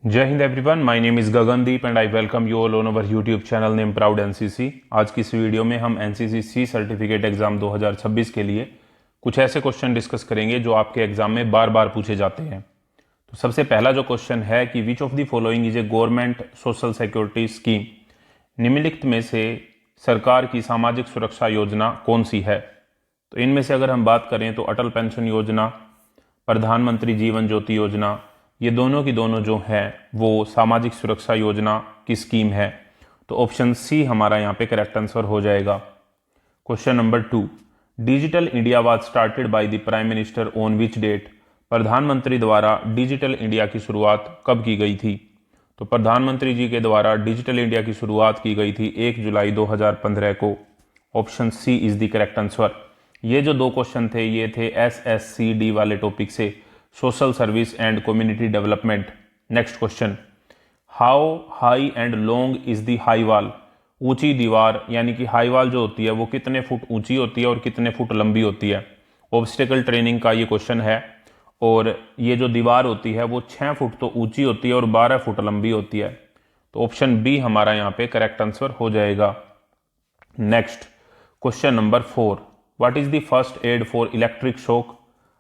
जय Hind everyone, my name is Gagandeep and I welcome you all on our YouTube channel name proud NCC. आज की इस video में हम एनसीसी सी सर्टिफिकेट एग्जाम 2026 के लिए कुछ ऐसे क्वेश्चन डिस्कस करेंगे जो आपके एग्जाम में बार बार पूछे जाते हैं। तो सबसे पहला जो क्वेश्चन है कि विच of the following is a government social security scheme. निम्नलिखित में से सरकार की सामाजिक सुरक्षा योजना कौन सी है। तो इनमें से अगर हम बात करें तो अटल पेंशन योजना, प्रधानमंत्री जीवन ज्योति योजना, ये दोनों की दोनों जो है वो सामाजिक सुरक्षा योजना की स्कीम है। तो ऑप्शन सी हमारा यहाँ पे करेक्ट आंसर हो जाएगा। Question number 2, digital India was started by the prime minister on which date. प्रधानमंत्री द्वारा डिजिटल इंडिया की शुरुआत कब की गई थी। तो प्रधानमंत्री जी के द्वारा डिजिटल इंडिया की शुरुआत की गई थी 1 जुलाई 2015 को। Option C is the correct answer. ये जो दो क्वेश्चन थे ये थे SSCD वाले टॉपिक से, social service and community development. Next question, how high and long is the high wall. ऊंची दीवार यानी कि हाई वॉल जो होती है वो कितने फुट ऊंची होती है और कितने फुट लंबी होती है। ऑब्स्टेकल ट्रेनिंग का ये क्वेश्चन है और ये जो दीवार होती है वो 6 फुट तो ऊंची होती है और 12 फुट लंबी होती है। तो ऑप्शन बी हमारा यहाँ पे करेक्ट आंसर हो जाएगा। Next question number 4, what is the first aid for electric shock.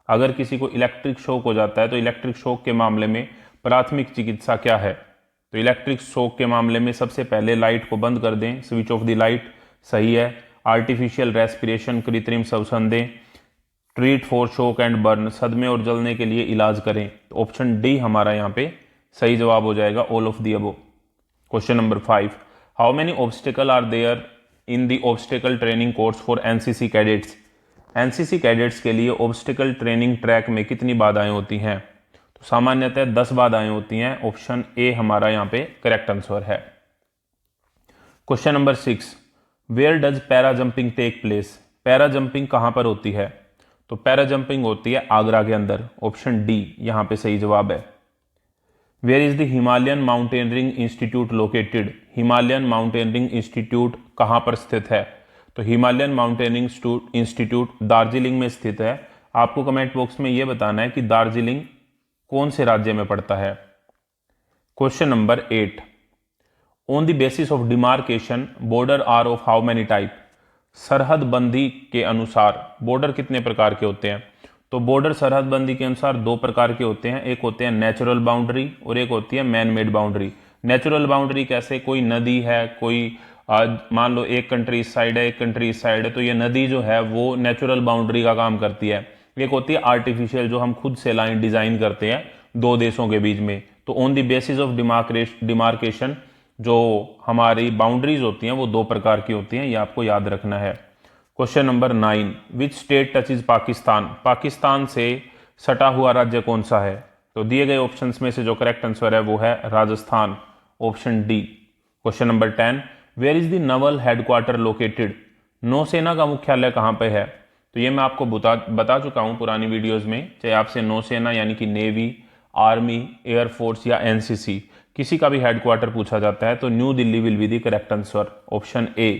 अगर किसी को इलेक्ट्रिक शॉक हो जाता है तो इलेक्ट्रिक शॉक के मामले में प्राथमिक चिकित्सा क्या है। तो इलेक्ट्रिक शॉक के मामले में सबसे पहले लाइट को बंद कर दें, स्विच ऑफ द लाइट, सही है। आर्टिफिशियल रेस्पिरेशन, कृत्रिम श्वसन दें। Treat for shock and burn, सदमे और जलने के लिए इलाज करें। तो ऑप्शन डी हमारा यहाँ पे सही जवाब हो जाएगा, all of the above. Question number 5, how many obstacle are there in the obstacle training course for NCC cadets. NCC cadets के लिए ऑब्स्टिकल ट्रेनिंग ट्रैक में कितनी बाधाएं होती हैं। तो सामान्यतः 10 बाधाएं होती हैं। ऑप्शन ए हमारा यहां पे करेक्ट आंसर है। Question number 6, where does para jumping take place. Para jumping कहां पर होती है। तो पैरा जंपिंग होती है आगरा के अंदर। ऑप्शन डी यहां पे सही जवाब है। Where is the Himalayan mountaineering institute located. Himalayan mountaineering institute कहां पर स्थित है। तो हिमालयन माउंटेनिंग इंस्टीट्यूट दार्जिलिंग में स्थित है। आपको कमेंट बॉक्स में यह बताना है कि दार्जिलिंग कौन से राज्य में पड़ता है। Question number 8, on the basis of demarcation border are of how many type. सरहद बंदी के अनुसार बॉर्डर कितने प्रकार के होते हैं। तो बॉर्डर सरहद बंदी के अनुसार 2 प्रकार के होते हैं, एक होते हैं नेचुरल बाउंड्री और एक होती है man made boundary. Natural boundary कैसे, कोई नदी है, कोई मान लो एक कंट्री इस साइड है एक कंट्री इस साइड है, तो ये नदी जो है वो नेचुरल बाउंड्री का काम करती है। एक होती है आर्टिफिशियल, जो हम खुद से लाइन डिजाइन करते हैं 2 देशों के बीच में। तो on the basis of demarcation जो हमारी बाउंड्रीज होती हैं वो 2 प्रकार की होती हैं, ये आपको याद रखना है। Question number 9, which state touch is Pakistan. Pakistan से सटा हुआ राज्य कौन सा है। तो दिए गए ऑप्शंस में से जो करेक्ट आंसर है वो है Rajasthan, option D. Question number 10, where is the naval headquarter located. नौसेना का मुख्यालय कहां पे है। तो ये मैं आपको बता चुका हूं पुरानी वीडियोस में। चाहे आपसे नौसेना यानी कि नेवी, आर्मी, एयरफोर्स या एनसीसी किसी का भी हेडक्वार्टर पूछा जाता है तो new Delhi will be the correct answer, option A.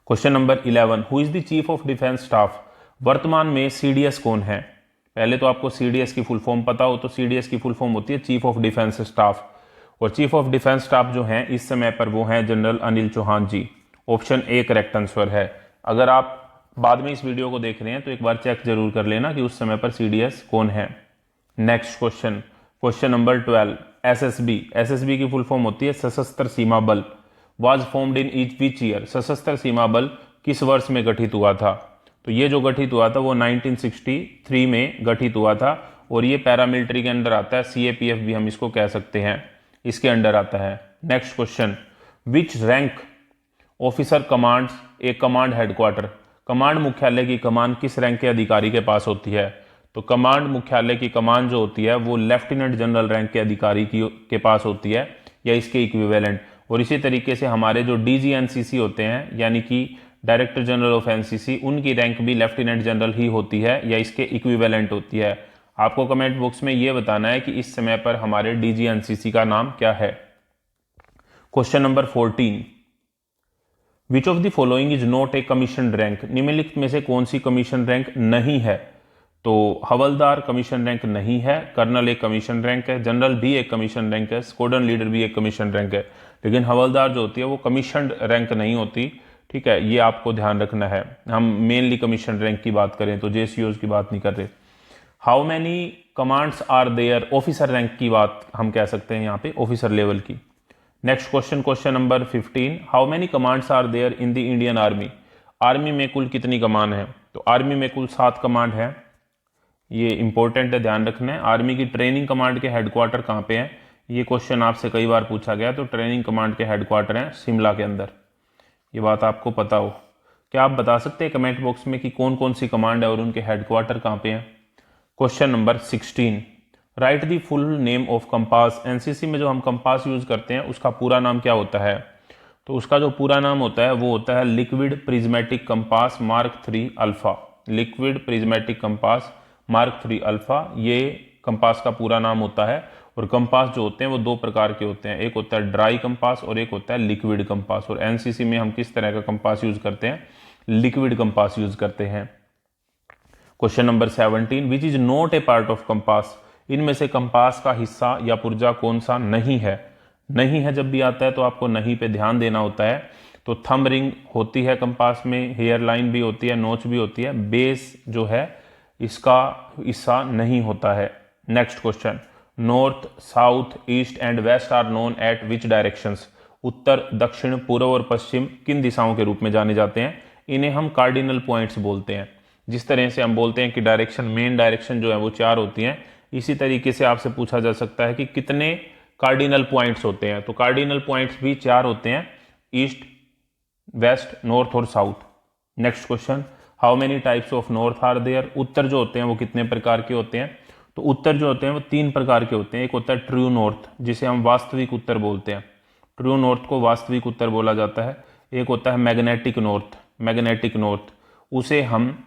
Question number 11, who is the chief of defence staff. वर्तमान में सीडीएस कौन है। पहले तो आपको सीडीएस की फुल फॉर्म पता हो, तो सीडीएस की फुल फॉर्म होती है चीफ ऑफ डिफेंस स्टाफ, और चीफ ऑफ डिफेंस स्टाफ जो हैं इस समय पर वो हैं general Anil Chauhan ji. Option A correct answer है। अगर आप बाद में इस वीडियो को देख रहे हैं तो एक बार चेक जरूर कर लेना कि उस समय पर सीडीएस कौन है। Next question, question number 12, SSB. SSB की फुल फॉर्म होती है सशस्त्र सीमा बल। Was formed in each which year. सशस्त्र सीमा बल किस वर्ष में गठित हुआ था। तो ये जो गठित हुआ था वो 1963 में गठित हुआ था, और ये पैरामिलिट्री के अंडर आता है, सीएपीएफ भी हम इसको कह सकते हैं, इसके अंडर आता है। नेक्स्ट क्वेश्चन, विच रैंक ऑफिसर कमांड्स ए कमांड हेडक्वार्टर। कमांड मुख्यालय की कमान किस रैंक के अधिकारी के पास होती है। तो कमांड मुख्यालय की कमान जो होती है वो लेफ्टिनेंट जनरल रैंक के अधिकारी के पास होती है या इसके इक्विवेलेंट। और इसी तरीके से हमारे जो डीजीएनसीसी होते हैं यानी कि डायरेक्टर जनरल ऑफ एनसीसी, उनकी रैंक भी लेफ्टिनेंट जनरल ही होती है या इसके इक्विवेलेंट होती है। आपको कमेंट बॉक्स में यह बताना है कि इस समय पर हमारे डीजीएनसीसी का नाम क्या है। Question number 14, which of the following is not a commission rank. निम्नलिखित में से कौन सी कमीशन रैंक नहीं है। तो हवलदार कमीशन रैंक नहीं है, कर्नल एक कमीशन रैंक है, जनरल भी एक कमीशन रैंक है, स्क्वाड्रन लीडर भी एक कमीशन रैंक है, लेकिन हवलदार जो होती है वो कमीशन रैंक नहीं होती। ठीक है, ये आपको ध्यान रखना है। हम मेनली कमीशन रैंक की बात करें तो जेसीओज की बात नहीं कर रहे। How many commands are there, officer rank की बात हम कह सकते हैं यहाँ पे, ऑफिसर लेवल की। Next question, question number 15, how many commands are there in the Indian army. Army में कुल कितनी कमांड है? तो आर्मी में कुल 7 कमांड है। ये इंपॉर्टेंट है, ध्यान रखना है। आर्मी की ट्रेनिंग कमांड के हेडक्वार्टर कहाँ पे हैं? ये क्वेश्चन आपसे कई बार पूछा गया। तो ट्रेनिंग कमांड के हेडक्वार्टर हैं शिमला के अंदर। ये बात आपको पता हो। क्या आप बता सकते हैं कमेंट बॉक्स में कि कौन कौन सी कमांड है और उनके हेडक्वार्टर कहाँ पे हैं? Question number 16, right the full name of compass. NCC में जो हम कंपास यूज करते हैं उसका पूरा नाम क्या होता है? तो उसका जो पूरा नाम होता है वो होता है liquid prismatic compass mark 3 alpha. Liquid prismatic compass mark 3 alpha, ये कंपास का पूरा नाम होता है। और कंपास जो होते हैं वो 2 प्रकार के होते हैं, एक होता है ड्राई कंपास और एक होता है लिक्विड कंपास। और एनसीसी में हम किस तरह का कंपास यूज करते हैं? लिक्विड कंपास यूज करते हैं। Question number 17, which is not a part of compass. इनमें से कंपास का हिस्सा या पुर्जा कौन सा नहीं है? नहीं है जब भी आता है तो आपको नहीं पे ध्यान देना होता है। तो थंब रिंग होती है कंपास में, हेयर लाइन भी होती है, नोच भी होती है, बेस जो है इसका हिस्सा नहीं होता है। Next question, north south east and west are known at which directions. उत्तर दक्षिण पूर्व और पश्चिम किन दिशाओं के रूप में जाने जाते हैं? इन्हें हम कार्डिनल पॉइंट्स बोलते हैं। जिस तरह से हम बोलते हैं कि डायरेक्शन, मेन डायरेक्शन जो है वो 4 होती हैं, इसी तरीके से आपसे पूछा जा सकता है कि कितने कार्डिनल पॉइंट्स होते हैं। तो कार्डिनल पॉइंट्स भी 4 होते हैं, ईस्ट वेस्ट नॉर्थ और south. Next question, how many types of north are there. उत्तर जो होते हैं वो कितने प्रकार के होते हैं? तो उत्तर जो होते हैं वो 3 प्रकार के होते हैं। एक होता है ट्रू नॉर्थ, जिसे हम वास्तविक उत्तर बोलते हैं, ट्रू नॉर्थ को वास्तविक उत्तर बोला जाता है। एक होता है मैग्नेटिक नॉर्थ, मैग्नेटिक नॉर्थ उसे हम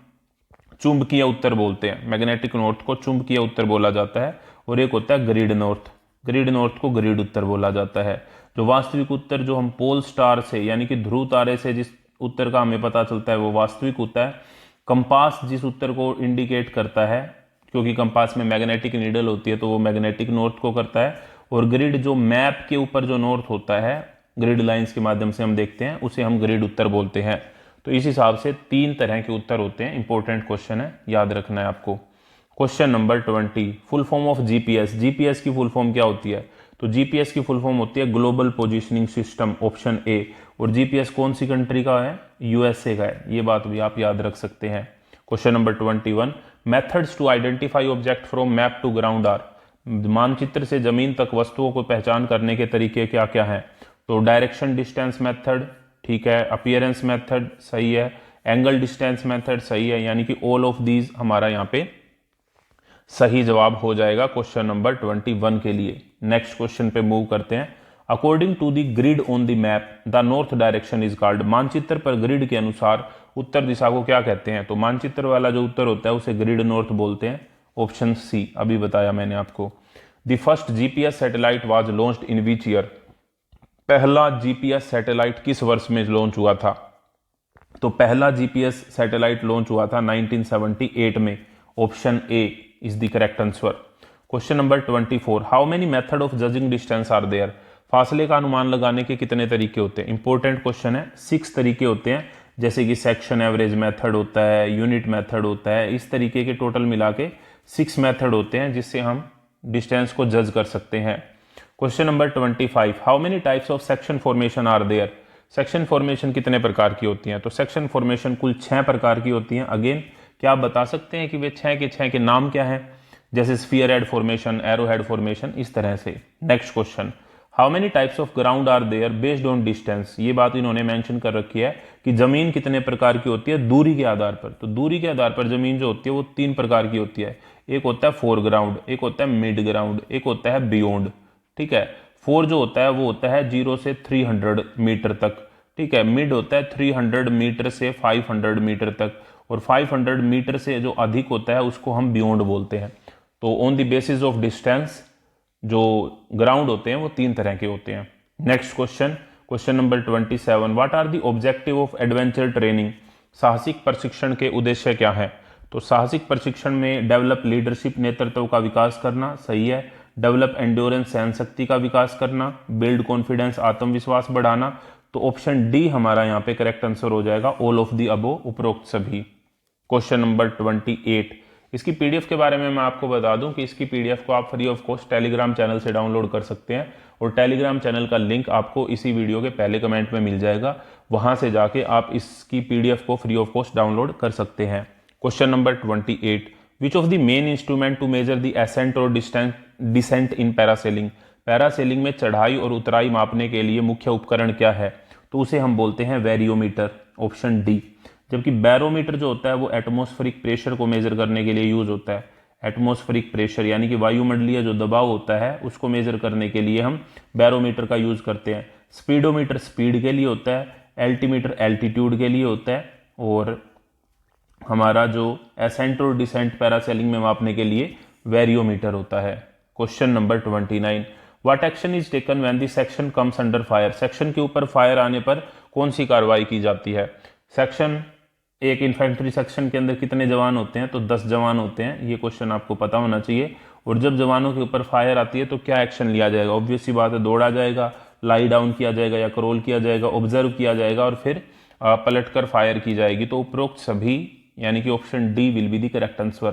चुंबकीय उत्तर बोलते हैं, मैग्नेटिक नॉर्थ को चुंबकीय उत्तर बोला जाता है। और एक होता है ग्रिड नॉर्थ, ग्रिड नॉर्थ को ग्रिड उत्तर बोला जाता है। जो वास्तविक उत्तर जो हम पोल स्टार से यानी कि ध्रुव तारे से जिस उत्तर का हमें पता चलता है वो वास्तविक उत्तर है। कंपास जिस उत्तर को इंडिकेट करता है, क्योंकि कंपास में मैग्नेटिक नीडल होती है तो वो मैग्नेटिक नॉर्थ को करता है। और ग्रिड जो मैप के ऊपर जो नॉर्थ होता है, ग्रिड लाइंस के माध्यम से हम देखते हैं, उसे हम ग्रिड उत्तर बोलते हैं। तो इस हिसाब से 3 तरह के उत्तर होते हैं। इंपॉर्टेंट क्वेश्चन है, याद रखना है आपको। Question number 20, full form of GPS. GPS की फुल फॉर्म क्या होती है? तो जीपीएस की फुल फॉर्म होती है global positioning system, option A. और जीपीएस कौन सी कंट्री का है? यूएसए का है। ये बात भी आप याद रख सकते हैं। Question number 21, methods to identify object from map to ground are. मानचित्र से जमीन तक वस्तुओं को पहचान करने के तरीके क्या क्या हैं? तो डायरेक्शन डिस्टेंस मेथड, ठीक है, अपीयरेंस मेथड सही है, एंगल डिस्टेंस मेथड सही है, यानी कि ऑल ऑफ दीज हमारा यहाँ पे सही जवाब हो जाएगा क्वेश्चन नंबर 21 के लिए। नेक्स्ट क्वेश्चन पे मूव करते हैं। According to the grid on the map the north direction is called. मानचित्र पर ग्रिड के अनुसार उत्तर दिशा को क्या कहते हैं? तो मानचित्र वाला जो उत्तर होता है उसे ग्रिड नॉर्थ बोलते हैं, ऑप्शन सी, अभी बताया मैंने आपको। The first GPS satellite was launched in which year. पहला जीपीएस सैटेलाइट किस वर्ष में लॉन्च हुआ था? तो पहला जीपीएस सैटेलाइट लॉन्च हुआ था 1978 में, option A is the correct answer. Question number 24, how many method of judging distance are there. फासले का अनुमान लगाने के कितने तरीके होते हैं? इंपॉर्टेंट क्वेश्चन है। 6 तरीके होते हैं, जैसे कि सेक्शन एवरेज मेथड होता है, यूनिट मेथड होता है, इस तरीके के टोटल मिला के 6 मेथड होते हैं जिससे हम डिस्टेंस को जज कर सकते हैं। Question number 25, how many types of section formation are there. Section formation कितने प्रकार की होती हैं? तो सेक्शन फॉर्मेशन कुल 6 प्रकार की होती हैं। अगेन क्या आप बता सकते हैं कि वे 6 के नाम क्या हैं? जैसे spear head formation, arrow head formation, इस तरह से। Next question, how many types of ground are there based on distance. ये बात इन्होंने मेंशन कर रखी है कि जमीन कितने प्रकार की होती है दूरी के आधार पर। तो दूरी के आधार पर जमीन जो होती है वो 3 प्रकार की होती है। एक होता है फोरग्राउंड, एक होता है मिड ग्राउंड, एक होता है बियॉन्ड। ठीक है, 4 जो होता है वो होता है 0 से 300 मीटर तक। ठीक है, मिड होता है 300 मीटर से 500 मीटर तक, और 500 मीटर से जो अधिक होता है उसको हम बियॉन्ड बोलते हैं। तो on the basis of distance जो ग्राउंड होते हैं वो 3 तरह के होते हैं। Next question, question number 27, what are the objective of adventure training. साहसिक प्रशिक्षण के उद्देश्य क्या है? तो साहसिक प्रशिक्षण में डेवलप लीडरशिप नेतृत्व का विकास करना सही है। डेवलप एंड्योरेंस सहन शक्ति का विकास करना। बिल्ड कॉन्फिडेंस आत्मविश्वास बढ़ाना। तो ऑप्शन डी हमारा यहाँ पे करेक्ट आंसर हो जाएगा, ऑल ऑफ दी अबो, उपरोक्त सभी। क्वेश्चन नंबर 28, इसकी पीडीएफ के बारे में मैं आपको बता दूं कि इसकी पीडीएफ को आप free of cost Telegram channel से डाउनलोड कर सकते हैं और टेलीग्राम चैनल का लिंक आपको इसी वीडियो के पहले कमेंट में मिल जाएगा, वहां से जाके आप इसकी पीडीएफ को फ्री ऑफ कॉस्ट डाउनलोड कर सकते हैं। Question number 28, which of the main instrument to measure the ascent और डिसेंट इन पैरासेलिंग, पैरासेलिंग में चढ़ाई और उतराई मापने के लिए मुख्य उपकरण क्या है? तो उसे हम बोलते हैं वेरियोमीटर, ऑप्शन डी। जबकि बैरोमीटर जो होता है वो एटमॉस्फेरिक प्रेशर को मेजर करने के लिए यूज होता है। एटमॉस्फेरिक प्रेशर यानी कि वायुमंडलीय जो दबाव होता है उसको मेजर करने के लिए हम बैरोमीटर का यूज करते हैं। स्पीडोमीटर स्पीड के लिए होता है, एल्टीमीटर एल्टीट्यूड के लिए होता है, और हमारा जो एसेंट और डिसेंट पैरासेलिंग में मापने के लिए वेरियोमीटर होता है। Question number 29, what action is taken when the section comes under fire, section के ऊपर फायर आने पर कौन सी कार्रवाई की जाती है? सेक्शन, एक इन्फेंट्री सेक्शन के अंदर कितने जवान होते हैं? तो 10 जवान होते हैं, ये क्वेश्चन आपको पता होना चाहिए। और जब जवानों के ऊपर फायर आती है तो क्या एक्शन लिया जाएगा? ऑब्वियस सी बात है, दौड़ा जाएगा, लाई डाउन किया जाएगा या क्रॉल किया जाएगा, ऑब्जर्व किया जाएगा और फिर पलटकर फायर की जाएगी। तो उपरोक्त सभी यानी कि option D will be the correct answer.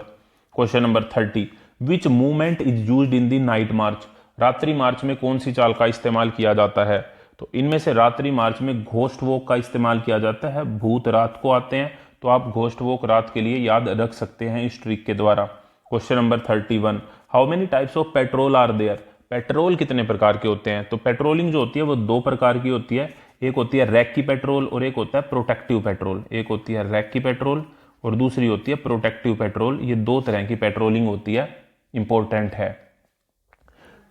Question number 30, which movement is used in the night march, रात्रि मार्च में कौन सी चाल का इस्तेमाल किया जाता है? तो इनमें से रात्रि मार्च में घोस्ट वॉक का इस्तेमाल किया जाता है। भूत रात को आते हैं तो आप घोस्ट वॉक रात के लिए याद रख सकते हैं इस ट्रिक के द्वारा। Question number 31, how many types of patrol are there, patrol कितने प्रकार के होते हैं? तो पेट्रोलिंग जो होती है वो 2 प्रकार की होती है, एक होती है रैक की पेट्रोल और एक होता है प्रोटेक्टिव पेट्रोल। एक होती है रैक की पेट्रोल और दूसरी होती है प्रोटेक्टिव पेट्रोल। ये 2 तरह की पेट्रोलिंग होती है, इंपॉर्टेंट है।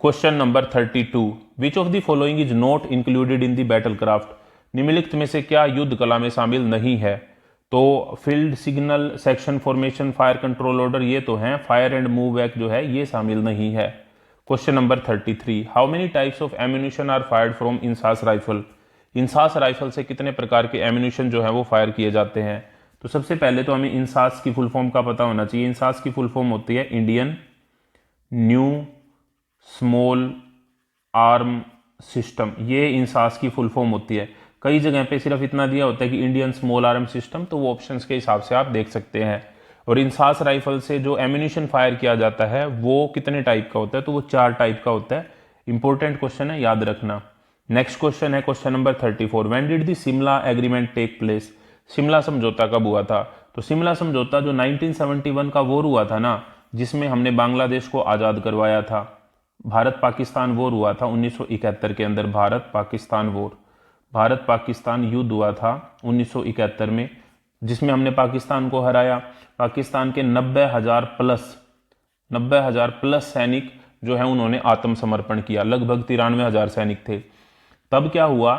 Question number 32, which of the following is not included in the battle craft, निम्नलिखित में से क्या युद्ध कला में शामिल नहीं है? तो field signal, section formation, fire control order ये तो हैं, फायर एंड मूव बैक जो है ये शामिल नहीं है। Question number 33, how many types of ammunition are fired from INSAS rifle, INSAS rifle से कितने प्रकार के एम्यूनिशन जो है वो फायर किए जाते हैं? तो सबसे पहले तो हमें इंसास की फुल फॉर्म का पता होना चाहिए। इंसास की फुल फॉर्म होती है Indian new small arm system, ये इंसास की फुल फॉर्म होती है। कई जगह पे सिर्फ इतना दिया होता है कि इंडियन स्मॉल आर्म सिस्टम, तो वो ऑप्शंस के हिसाब से आप देख सकते हैं। और इंसास राइफल से जो एम्यूनिशन फायर किया जाता है वो कितने टाइप का होता है? तो वो 4 टाइप का होता है। इंपॉर्टेंट क्वेश्चन है, याद रखना। नेक्स्ट क्वेश्चन है question number 34, when did the Shimla agreement take place, Shimla समझौता कब हुआ था? तो शिमला समझौता जो 1971 का वॉर हुआ था ना, जिसमें हमने बांग्लादेश को आज़ाद करवाया था। भारत पाकिस्तान वॉर हुआ था 1971 के अंदर, भारत पाकिस्तान वॉर, भारत पाकिस्तान युद्ध हुआ था 1971 में, जिसमें हमने पाकिस्तान को हराया। पाकिस्तान के 90,000 प्लस सैनिक जो है उन्होंने आत्मसमर्पण किया, लगभग 93,000 सैनिक थे। तब क्या हुआ,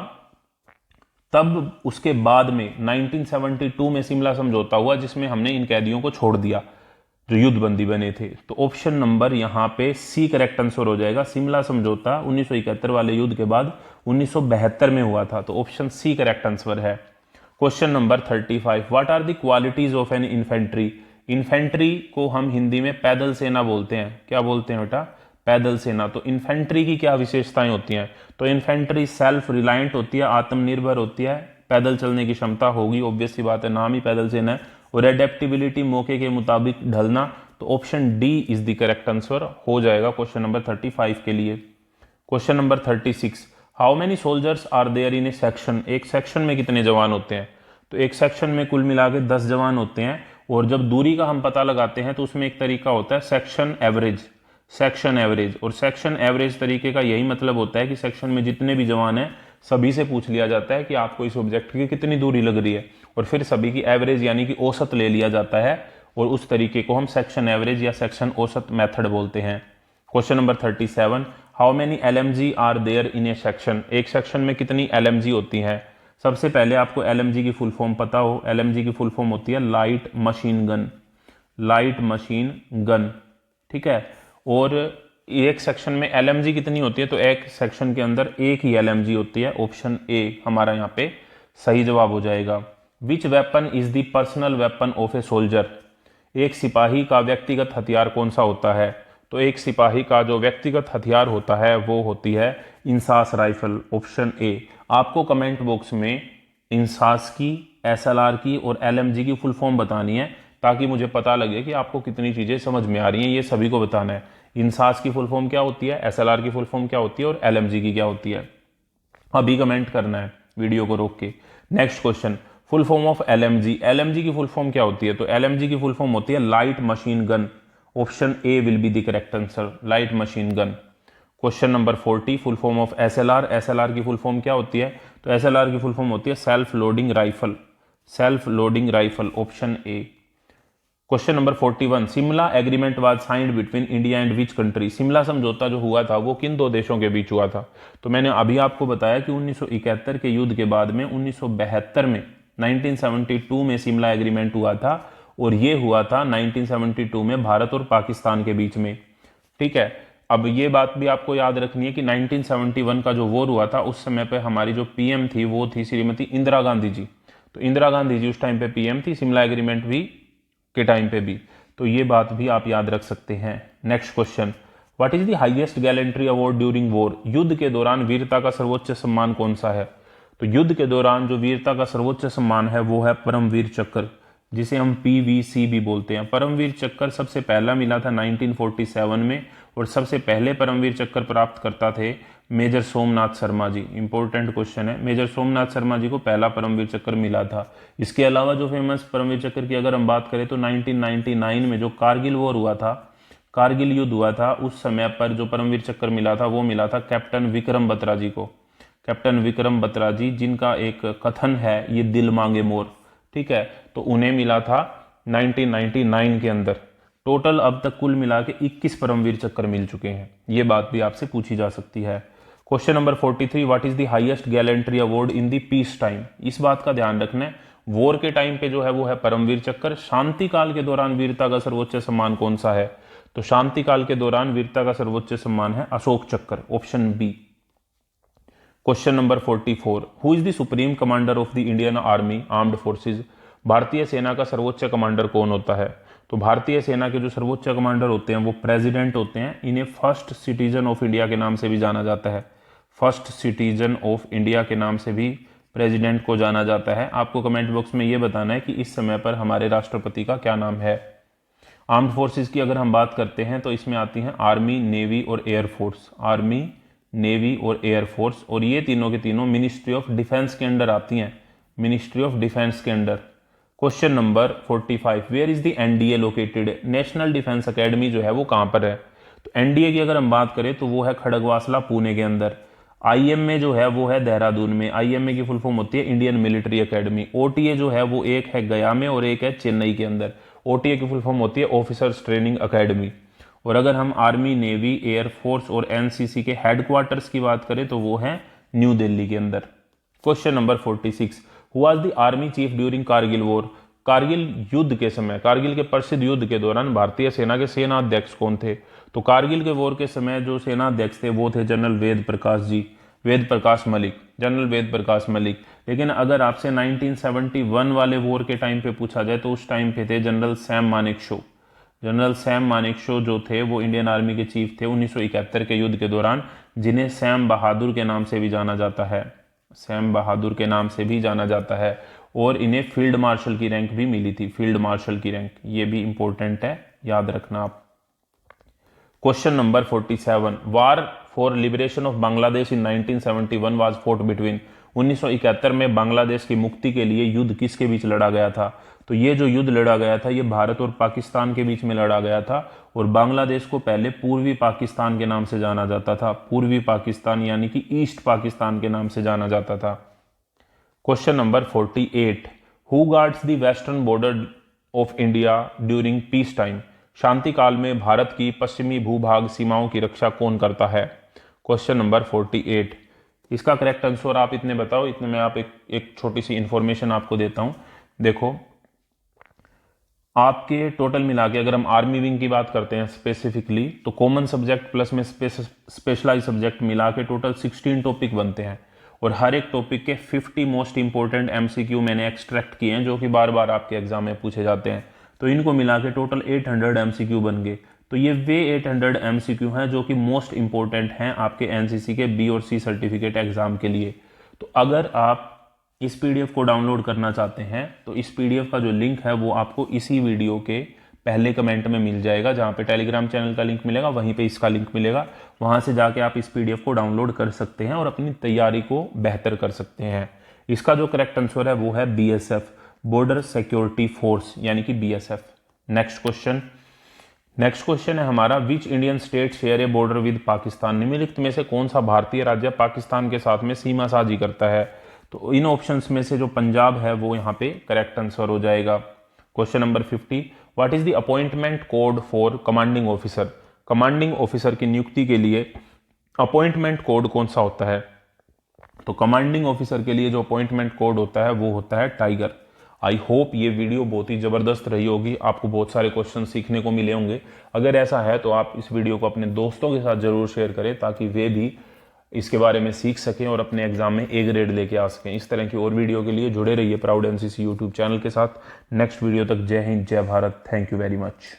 तब उसके बाद में 1972 में शिमला समझौता हुआ, जिसमें हमने इन कैदियों को छोड़ दिया जो युद्धबंदी बने थे। तो ऑप्शन नंबर यहाँ पे सी करेक्ट आंसर हो जाएगा। शिमला समझौता 1971 वाले युद्ध के बाद 1972 में हुआ था, तो ऑप्शन सी करेक्ट आंसर है। Question number 35, what are the qualities of an infantry, infantry को हम हिंदी में पैदल सेना बोलते हैं। क्या बोलते हैं बेटा? पैदल सेना। तो इन्फेंट्री की क्या विशेषताएं होती हैं? तो इन्फेंट्री सेल्फ रिलायंट होती है, आत्मनिर्भर होती है, पैदल चलने की क्षमता होगी, ऑब्वियस सी बात है, नाम ही पैदल सेना है। और एडेप्टिबिलिटी, मौके के मुताबिक ढलना। तो option D is the correct answer हो जाएगा क्वेश्चन नंबर 35 के लिए। Question number 36, how many soldiers are there in a section, एक सेक्शन में कितने जवान होते हैं? तो एक सेक्शन में कुल मिला के 10 जवान होते हैं। और जब दूरी का हम पता लगाते हैं तो उसमें एक तरीका होता है सेक्शन एवरेज, सेक्शन एवरेज। और सेक्शन एवरेज तरीके का यही मतलब होता है कि सेक्शन में जितने भी जवान हैं सभी से पूछ लिया जाता है कि आपको इस ऑब्जेक्ट की कितनी दूरी लग रही है, और फिर सभी की एवरेज यानी कि औसत ले लिया जाता है, और उस तरीके को हम सेक्शन एवरेज या सेक्शन औसत मेथड बोलते हैं। Question number 37, how many LMG are there in a section, एक सेक्शन में कितनी LMG होती हैं? सबसे पहले आपको LMG की फुल फॉर्म पता हो। LMG की फुल फॉर्म होती है light machine gun, light machine gun, ठीक है। और एक सेक्शन में LMG कितनी होती है? तो एक सेक्शन के अंदर एक ही LMG होती है। ऑप्शन ए हमारा यहाँ पे सही जवाब हो जाएगा। Which weapon is the personal weapon of a soldier, एक सिपाही का व्यक्तिगत हथियार कौन सा होता है? तो एक सिपाही का जो व्यक्तिगत हथियार होता है वो होती है इंसास राइफल, ऑप्शन ए। आपको कमेंट बॉक्स में इंसास की, एसएलआर की और एलएमजी की फुल फॉर्म बतानी है, ताकि मुझे पता लगे कि आपको कितनी चीजें समझ में आ रही हैं। ये सभी को बताना है। इंसास की फुल फॉर्म क्या होती है, एसएलआर की फुल फॉर्म क्या होती है और एलएमजी की क्या होती है। अभी कमेंट करना है वीडियो को रोक के। Next question, full form of LMG. LMG की फुल फॉर्म क्या होती है? तो एलएमजी की फुल फॉर्म होती है light machine gun. Option A will be the correct answer, light machine gun. Question number 40, full form of SLR. SLR की full form क्या होती है? तो एसएलआर की फुल फॉर्म होती है self loading rifle, self loading rifle, option A. Question number 41, Shimla agreement was signed between India and which country. Shimla समझौता जो हुआ था वो किन दो देशों के बीच हुआ था? तो मैंने अभी आपको बताया कि 1971 के युद्ध के बाद में 1972 में 1972 में शिमला एग्रीमेंट हुआ था, और ये हुआ था 1972 में भारत और पाकिस्तान के बीच में। ठीक है, अब ये बात भी आपको याद रखनी है कि 1971 का जो वॉर हुआ था उस समय पे हमारी जो पीएम थी वो थी श्रीमती इंदिरा गांधी जी। तो इंदिरा गांधी जी उस टाइम पे पीएम थी, शिमला एग्रीमेंट भी के टाइम पे भी। तो ये बात भी आप याद रख सकते हैं। Next question, what is the highest gallantry award during war. युद्ध के दौरान वीरता का सर्वोच्च सम्मान कौन सा है? तो युद्ध के दौरान जो वीरता का सर्वोच्च सम्मान है वो है परमवीर चक्र, जिसे हम पीवीसी भी बोलते हैं। परमवीर चक्र सबसे पहला मिला था 1947 में, और सबसे पहले परमवीर चक्र प्राप्त करता थे major Somnath Sharma ji. Important question है, मेजर सोमनाथ शर्मा जी को पहला परमवीर चक्र मिला था। इसके अलावा जो फेमस परमवीर चक्र की अगर हम बात करें तो 1999 में जो कारगिल वॉर हुआ था, कारगिल युद्ध हुआ था, उस समय पर जो परमवीर चक्र मिला था वो मिला था कैप्टन विक्रम बत्रा जी को। कैप्टन विक्रम बत्रा जी, जिनका एक कथन है ये दिल मांगे मोर, ठीक है, तो उन्हें मिला था 1999 के अंदर। टोटल अब तक कुल मिला के 21 परमवीर चक्र मिल चुके हैं। ये बात भी आपसे पूछी जा सकती है। Question number 43, what is the highest gallantry award in the peace time. इस बात का ध्यान रखना है, वॉर के टाइम पे जो है वो है परमवीर चक्र। शांति काल के दौरान वीरता का सर्वोच्च सम्मान कौन सा है? तो शांति काल के दौरान वीरता का सर्वोच्च सम्मान है Ashoka Chakra, option B. Question number 44, who is the supreme commander of the Indian army armed forces. भारतीय सेना का सर्वोच्च कमांडर कौन होता है? तो भारतीय सेना के जो सर्वोच्च कमांडर होते हैं वो प्रेसिडेंट होते हैं। इन्हें फर्स्ट सिटीजन ऑफ इंडिया के नाम से भी जाना जाता है। फर्स्ट सिटीजन ऑफ इंडिया के नाम से भी प्रेसिडेंट को जाना जाता है। आपको कमेंट बॉक्स में ये बताना है कि इस समय पर हमारे राष्ट्रपति का क्या नाम है। आर्म्ड फोर्सेज की अगर हम बात करते हैं तो इसमें आती हैं आर्मी, नेवी और एयरफोर्स। आर्मी, नेवी और एयरफोर्स, और ये तीनों के तीनों मिनिस्ट्री ऑफ डिफेंस के अंडर आती हैं, मिनिस्ट्री ऑफ डिफेंस के under. Question number 45, where is the NDA located. National defence academy जो है वो कहां पर है? तो एनडीए की अगर हम बात करें तो वो है खड़गवासला, पुणे के अंदर। आईएमए जो है वो है देहरादून में। आईएमए की फुल फॉर्म होती है इंडियन मिलिट्री एकेडमी। ओटीए जो है वो एक है गया में और एक है चेन्नई के अंदर। ओटीए की फुल फॉर्म होती है ऑफिसर्स ट्रेनिंग एकेडमी। और अगर हम आर्मी, नेवी, एयरफोर्स और एनसीसी के हेडक्वार्टर्स की बात करें तो वो है न्यू दिल्ली के अंदर। Question number 46, who was the army chief during Kargil war. Kargil युद्ध के समय, कारगिल के प्रसिद्ध युद्ध के दौरान भारतीय सेना के सेनाध्यक्ष कौन थे? तो कारगिल के वॉर के समय जो सेनाध्यक्ष थे वो थे जनरल वेद प्रकाश जी, वेद प्रकाश मलिक, जनरल वेद प्रकाश मलिक। लेकिन अगर आपसे 1971 वाले वॉर के टाइम पे पूछा जाए तो उस टाइम पे थे general Sam Manekshaw. General Sam Manekshaw जो थे वो इंडियन आर्मी के चीफ थे 1971 के युद्ध के दौरान, जिन्हें सैम बहादुर के नाम से भी जाना जाता है। सैम बहादुर के नाम से भी जाना जाता है। और इन्हें फील्ड मार्शल की रैंक भी मिली थी, फील्ड मार्शल की रैंक। ये भी इंपॉर्टेंट है, याद रखना आप। Question number 47, war for liberation of Bangladesh in 1971 was fought between. 1971 में बांग्लादेश की मुक्ति के लिए युद्ध किसके बीच लड़ा गया था? तो ये जो युद्ध लड़ा गया था ये भारत और पाकिस्तान के बीच में लड़ा गया था। और बांग्लादेश को पहले पूर्वी पाकिस्तान के नाम से जाना जाता था। पूर्वी पाकिस्तान यानी कि ईस्ट पाकिस्तान के नाम से जाना जाता था। Question number 48, who guards the western border of India during peace time. शांति काल में भारत की पश्चिमी भूभाग सीमाओं की रक्षा कौन करता है? क्वेश्चन नंबर 48, इसका करेक्ट आंसर आप इतने बताओ। इतने में आप एक छोटी सी इंफॉर्मेशन आपको देता हूं। देखो, आपके टोटल मिला के अगर हम आर्मी विंग की बात करते हैं स्पेसिफिकली, तो कॉमन सब्जेक्ट प्लस में स्पेशलाइज सब्जेक्ट मिला के टोटल 16 टॉपिक बनते हैं। और हर एक टॉपिक के 50 मोस्ट इंपोर्टेंट एमसीक्यू मैंने एक्सट्रैक्ट किए हैं जो कि बार बार आपके एग्जाम में पूछे जाते हैं। तो इनको मिला के टोटल 800 MCQ बन गए। तो ये वे 800 MCQ हैं जो कि मोस्ट इंपॉर्टेंट हैं आपके एनसीसी के बी और सी सर्टिफिकेट एग्जाम के लिए। तो अगर आप इस पीडीएफ को डाउनलोड करना चाहते हैं तो इस पीडीएफ का जो लिंक है वो आपको इसी वीडियो के पहले कमेंट में मिल जाएगा, जहाँ पे टेलीग्राम चैनल का लिंक मिलेगा वहीं पे इसका लिंक मिलेगा। वहां से जाके आप इस पीडीएफ को डाउनलोड कर सकते हैं और अपनी तैयारी को बेहतर कर सकते हैं। इसका जो करेक्ट आंसर है वो है BSF, बॉर्डर सिक्योरिटी फोर्स, यानी कि BSF। नेक्स्ट क्वेश्चन है हमारा, which Indian state share A border with Pakistan? निम्नलिखित में से कौन सा भारतीय राज्य पाकिस्तान के साथ में सीमा साझी करता है? तो इन ऑप्शंस में से जो पंजाब है वो यहाँ पे करेक्ट आंसर हो जाएगा। Question number 50, what is the appointment code for commanding officer? Commanding officer की नियुक्ति के लिए अपॉइंटमेंट कोड कौन सा होता है? तो कमांडिंग ऑफिसर के लिए जो अपॉइंटमेंट कोड होता है वो होता है टाइगर। आई होप ये वीडियो बहुत ही ज़बरदस्त रही होगी, आपको बहुत सारे क्वेश्चन सीखने को मिले होंगे। अगर ऐसा है तो आप इस वीडियो को अपने दोस्तों के साथ ज़रूर शेयर करें ताकि वे भी इसके बारे में सीख सकें और अपने एग्जाम में A ग्रेड लेके आ सकें। इस तरह की और वीडियो के लिए जुड़े रहिए प्राउड एनसीसी यूट्यूब चैनल के साथ। नेक्स्ट वीडियो तक जय हिंद, जय Bharat. Thank you very much.